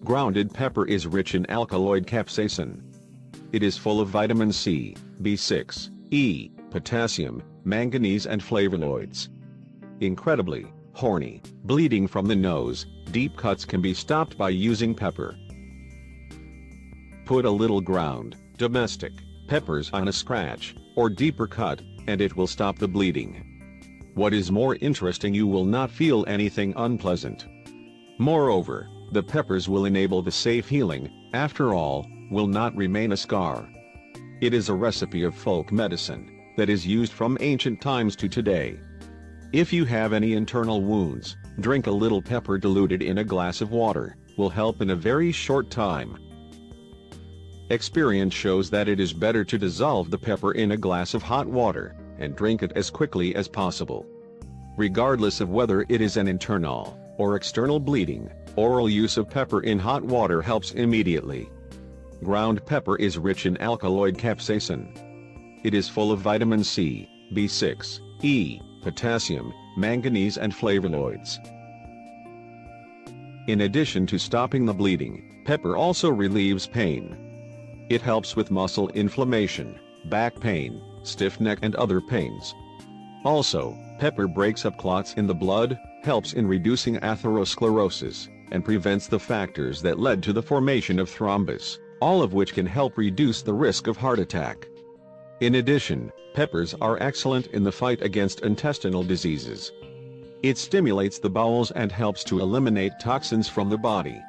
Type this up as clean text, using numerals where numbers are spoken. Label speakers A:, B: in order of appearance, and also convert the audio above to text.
A: Grounded pepper is rich in alkaloid capsaicin. It is full of vitamin C, B6, E, potassium, manganese and flavonoids. Incredibly, horny, bleeding from the nose, deep cuts can be stopped by using pepper. Put a little ground, domestic, peppers on a scratch, or deeper cut, and it will stop the bleeding. What is more interesting, you will not feel anything unpleasant. Moreover, the peppers will enable the safe healing, after all, will not remain a scar. It is a recipe of folk medicine that is used from ancient times to today. If you have any internal wounds, drink a little pepper diluted in a glass of water, will help in a very short time. Experience shows that it is better to dissolve the pepper in a glass of hot water, and drink it as quickly as possible. Regardless of whether it is an internal or external bleeding, oral use of pepper in hot water helps immediately. Ground pepper is rich in alkaloid capsaicin. It is full of vitamin C, B6, E, potassium, manganese and flavonoids. In addition to stopping the bleeding, pepper also relieves pain. It helps with muscle inflammation, back pain, stiff neck and other pains. Also, pepper breaks up clots in the blood, helps in reducing atherosclerosis, and prevents the factors that led to the formation of thrombus, all of which can help reduce the risk of heart attack. In addition, peppers are excellent in the fight against intestinal diseases. It stimulates the bowels and helps to eliminate toxins from the body.